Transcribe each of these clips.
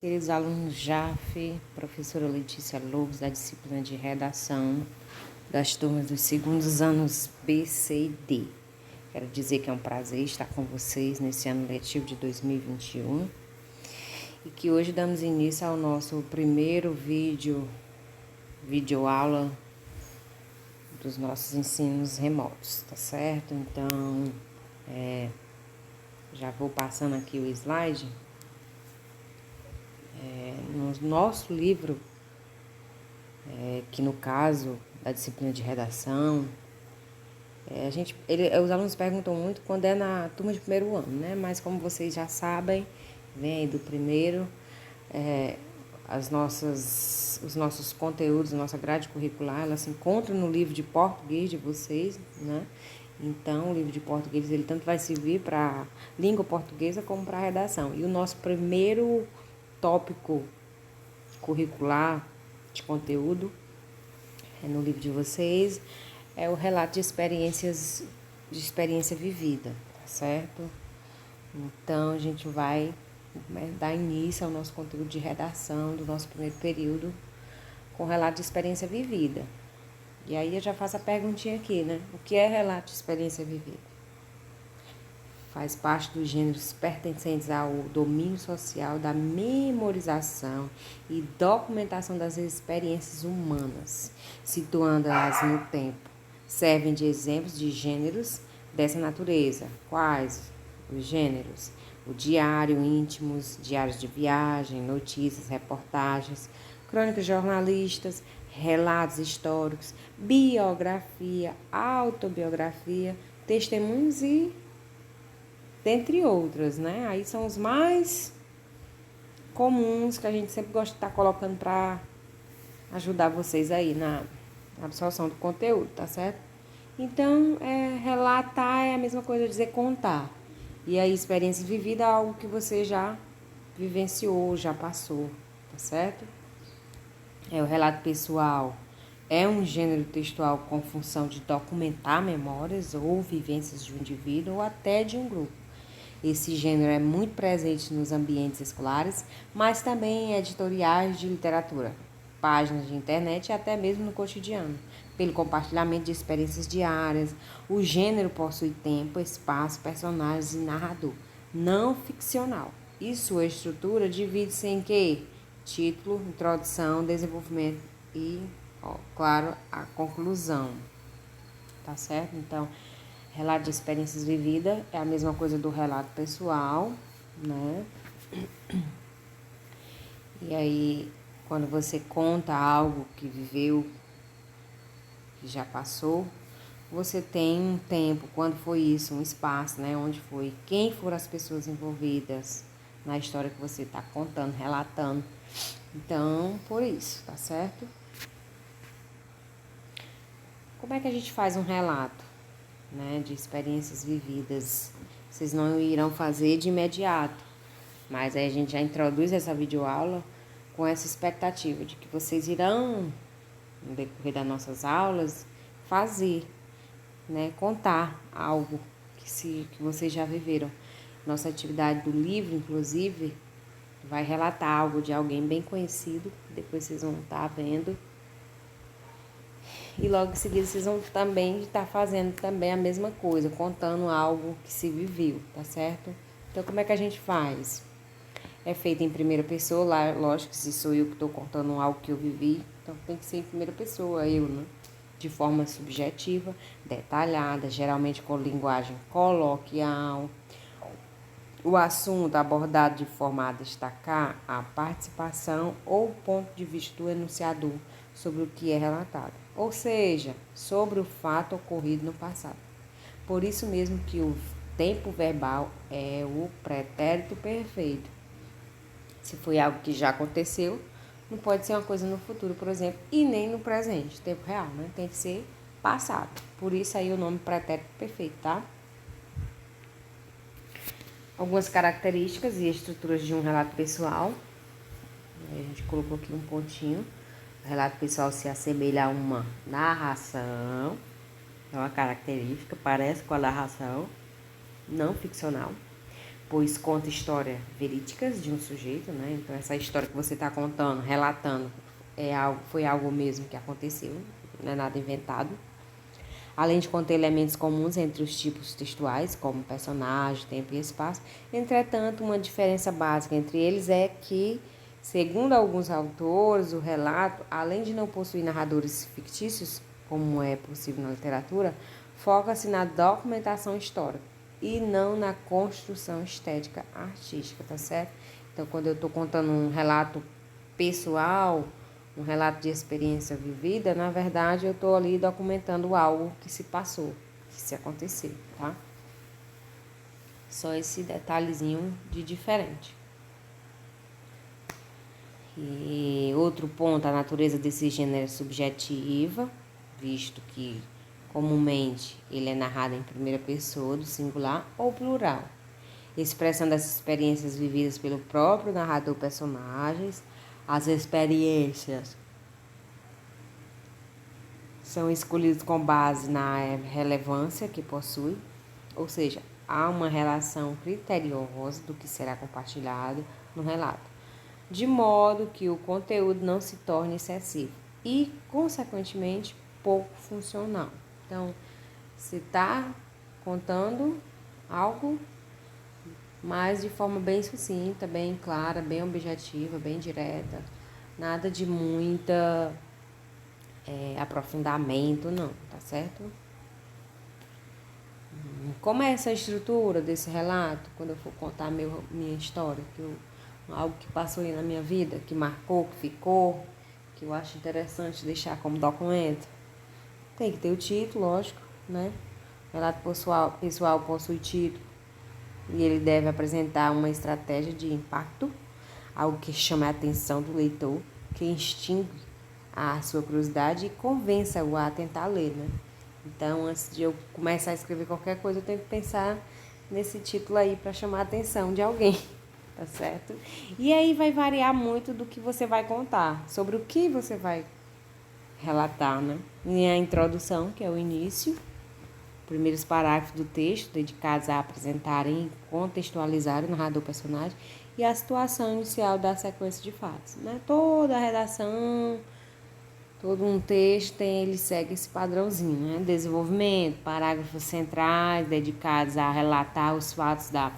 Queridos alunos JAF, professora Letícia Lobos, da disciplina de redação das turmas dos segundos anos B, C e D. Quero dizer que é um prazer estar com vocês nesse ano letivo de 2021 e que hoje damos início ao nosso primeiro videoaula dos nossos ensinos remotos, tá certo? Então, já vou passando aqui o slide. No nosso livro, que no caso da disciplina de redação, os alunos perguntam muito quando é na turma de primeiro ano, né? Mas como vocês já sabem, vem aí do primeiro, os nossos conteúdos, nossa grade curricular, ela se encontra no livro de português de vocês, né? Então, o livro de português, ele tanto vai servir para língua portuguesa como para redação. E o nosso primeiro tópico curricular de conteúdo no livro de vocês é o relato de experiência vivida, tá certo? Então, a gente vai dar início ao nosso conteúdo de redação do nosso primeiro período com relato de experiência vivida. E aí eu já faço a perguntinha aqui, né? O que é relato de experiência vivida? Faz parte dos gêneros pertencentes ao domínio social da memorização e documentação das experiências humanas, situando-as no tempo. Servem de exemplos de gêneros dessa natureza. Quais os gêneros? O diário, íntimos, diários de viagem, notícias, reportagens, crônicas jornalistas, relatos históricos, biografia, autobiografia, testemunhos e dentre outras, né? Aí são os mais comuns que a gente sempre gosta de estar colocando para ajudar vocês aí na absorção do conteúdo, tá certo? Então, relatar é a mesma coisa de dizer contar. E aí, experiência vivida é algo que você já vivenciou, já passou, tá certo? O relato pessoal é um gênero textual com função de documentar memórias ou vivências de um indivíduo ou até de um grupo. Esse gênero é muito presente nos ambientes escolares, mas também em editoriais de literatura, páginas de internet e até mesmo no cotidiano. Pelo compartilhamento de experiências diárias, o gênero possui tempo, espaço, personagens e narrador não ficcional. E sua estrutura divide-se em quê? Título, introdução, desenvolvimento e, claro, a conclusão. Tá certo? Então, relato de experiências vividas é a mesma coisa do relato pessoal, né? E aí, quando você conta algo que viveu, que já passou, você tem um tempo, quando foi isso, um espaço, né? Onde foi, quem foram as pessoas envolvidas na história que você está contando, relatando. Então, por isso, tá certo? Como é que a gente faz um relato, né, de experiências vividas? Vocês não irão fazer de imediato, mas aí a gente já introduz essa videoaula com essa expectativa de que vocês irão, no decorrer das nossas aulas, fazer, né, contar algo que vocês já viveram. Nossa atividade do livro, inclusive, vai relatar algo de alguém bem conhecido, depois vocês vão estar vendo. E logo em seguida vocês vão também estar fazendo também a mesma coisa, contando algo que se viveu, tá certo? Então, como é que a gente faz? É feito em primeira pessoa, lá, lógico que se sou eu que estou contando algo que eu vivi, então tem que ser em primeira pessoa, eu, né? De forma subjetiva, detalhada, geralmente com linguagem coloquial. O assunto abordado de forma a destacar a participação ou ponto de vista do enunciador sobre o que é relatado, ou seja, sobre o fato ocorrido no passado. Por isso mesmo que o tempo verbal é o pretérito perfeito. Se foi algo que já aconteceu, não pode ser uma coisa no futuro, por exemplo, e nem no presente, tempo real, né? Tem que ser passado. Por isso aí o nome pretérito perfeito, tá? Algumas características e estruturas de um relato pessoal. A gente colocou aqui um pontinho. O relato pessoal se assemelha a uma narração. É uma característica, parece com a narração, não ficcional. pois conta histórias verídicas de um sujeito, né? Então, essa história que você está contando, relatando, foi algo mesmo que aconteceu, não é nada inventado. Além de conter elementos comuns entre os tipos textuais, como personagem, tempo e espaço. Entretanto, uma diferença básica entre eles é que, segundo alguns autores, o relato, além de não possuir narradores fictícios, como é possível na literatura, foca-se na documentação histórica e não na construção estética artística, tá certo? Então, quando eu estou contando um relato pessoal, um relato de experiência vivida, na verdade eu estou ali documentando algo que se passou, que se aconteceu, tá? Só esse detalhezinho de diferente. E outro ponto, a natureza desse gênero é subjetiva, visto que comumente ele é narrado em primeira pessoa, do singular ou plural, expressando as experiências vividas pelo próprio narrador personagens, as experiências são escolhidos com base na relevância que possui, ou seja, há uma relação criteriosa do que será compartilhado no relato, de modo que o conteúdo não se torne excessivo e, consequentemente, pouco funcional. Então, você está contando algo, mas de forma bem sucinta, bem clara, bem objetiva, bem direta, nada de muita aprofundamento, não, tá certo? Como é essa estrutura desse relato, quando eu for contar minha história, algo que passou aí na minha vida, que marcou, que ficou, que eu acho interessante deixar como documento? Tem que ter o título, lógico, né? O relato pessoal possui título e ele deve apresentar uma estratégia de impacto, algo que chame a atenção do leitor, que instigue a sua curiosidade e convença-o a tentar ler, né? Então, antes de eu começar a escrever qualquer coisa, eu tenho que pensar nesse título aí para chamar a atenção de alguém, tá certo? E aí vai variar muito do que você vai contar, sobre o que você vai relatar, né? E a introdução, que é o início, primeiros parágrafos do texto, dedicados a apresentarem e contextualizar o narrador personagem, e a situação inicial da sequência de fatos, né? Toda a redação, todo um texto ele segue esse padrãozinho, né? Desenvolvimento, parágrafos centrais dedicados a relatar os fatos da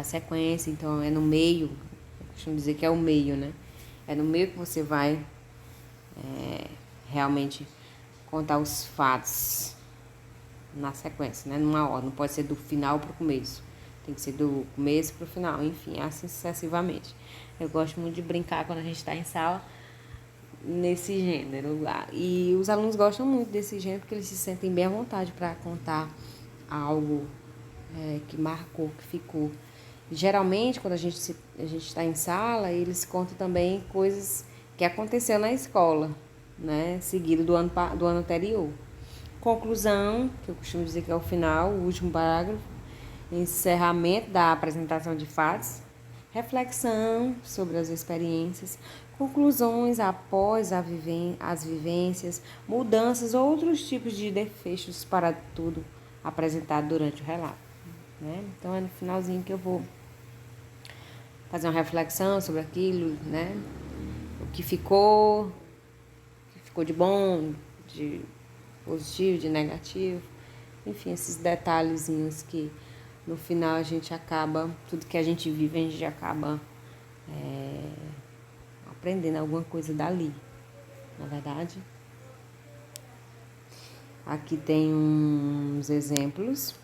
sequência. Então, é no meio, eu costumo dizer que é o meio, né? É no meio que você vai realmente contar os fatos na sequência, né? Numa ordem, não pode ser do final para o começo. Tem que ser do começo para o final, enfim, assim sucessivamente. Eu gosto muito de brincar quando a gente está em sala nesse gênero. E os alunos gostam muito desse gênero porque eles se sentem bem à vontade para contar algo que marcou, que ficou. E, geralmente, quando a gente está em sala, eles contam também coisas que aconteceu na escola, né? Seguido do ano anterior. Conclusão, que eu costumo dizer que é o final, o último parágrafo, encerramento da apresentação de fatos, reflexão sobre as experiências, conclusões após as vivências, mudanças ou outros tipos de desfechos para tudo apresentado durante o relato, né? Então é no finalzinho que eu vou fazer uma reflexão sobre aquilo, né? O que ficou de bom, de positivo, de negativo, enfim, esses detalhezinhos que no final a gente acaba, tudo que a gente vive, a gente acaba aprendendo alguma coisa dali, na verdade. Aqui tem uns exemplos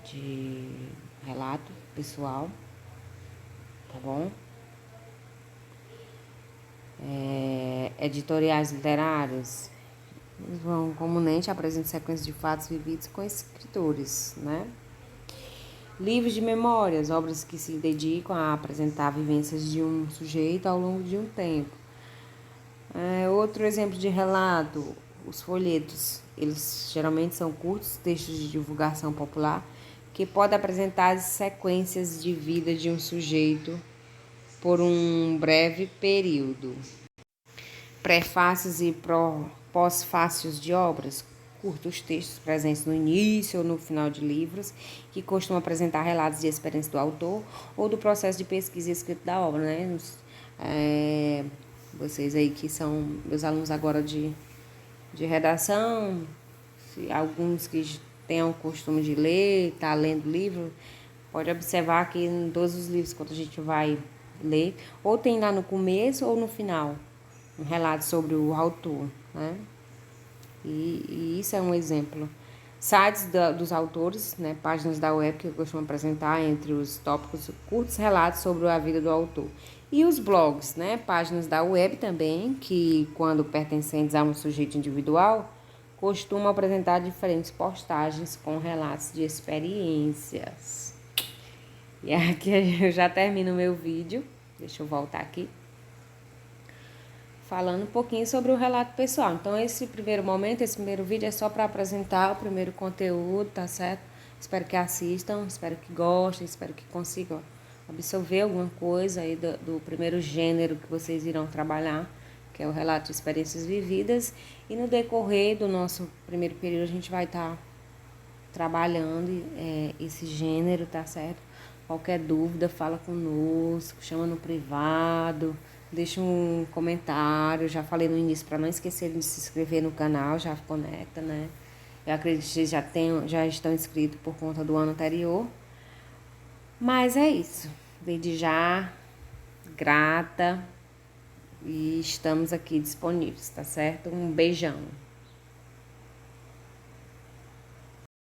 de relato pessoal, tá bom? Editoriais literários, eles vão comumente apresentar sequências de fatos vividos com escritores, né? Livros de memórias, obras que se dedicam a apresentar vivências de um sujeito ao longo de um tempo. Outro exemplo de relato, os folhetos. Eles geralmente são curtos textos de divulgação popular que podem apresentar as sequências de vida de um sujeito por um breve período. Prefácios e pós-fácios de obras, curtos textos presentes no início ou no final de livros, que costumam apresentar relatos de experiência do autor ou do processo de pesquisa e escrita da obra, né? Vocês aí que são meus alunos agora de redação, alguns que tenham o costume de ler, tá lendo livro, pode observar que em todos os livros, quando a gente vai ler, ou tem lá no começo ou no final, um relato sobre o autor, né? E isso é um exemplo. Sites dos autores, né, páginas da web que eu costumo apresentar entre os tópicos, curtos relatos sobre a vida do autor. E os blogs, né, páginas da web também, que quando pertencentes a um sujeito individual, costumam apresentar diferentes postagens com relatos de experiências. E aqui eu já termino o meu vídeo. Deixa eu voltar aqui. Falando um pouquinho sobre o relato pessoal. Então, esse primeiro momento, esse primeiro vídeo é só para apresentar o primeiro conteúdo, tá certo? Espero que assistam, espero que gostem, espero que consigam absorver alguma coisa aí do primeiro gênero que vocês irão trabalhar, que é o relato de experiências vividas. E no decorrer do nosso primeiro período, a gente vai estar trabalhando esse gênero, tá certo? Qualquer dúvida, fala conosco, chama no privado, deixa um comentário. Já falei no início para não esquecer de se inscrever no canal, já conecta, né? Eu acredito que vocês já estão inscritos por conta do ano anterior. Mas é isso. Desde já, grata e estamos aqui disponíveis, tá certo? Um beijão.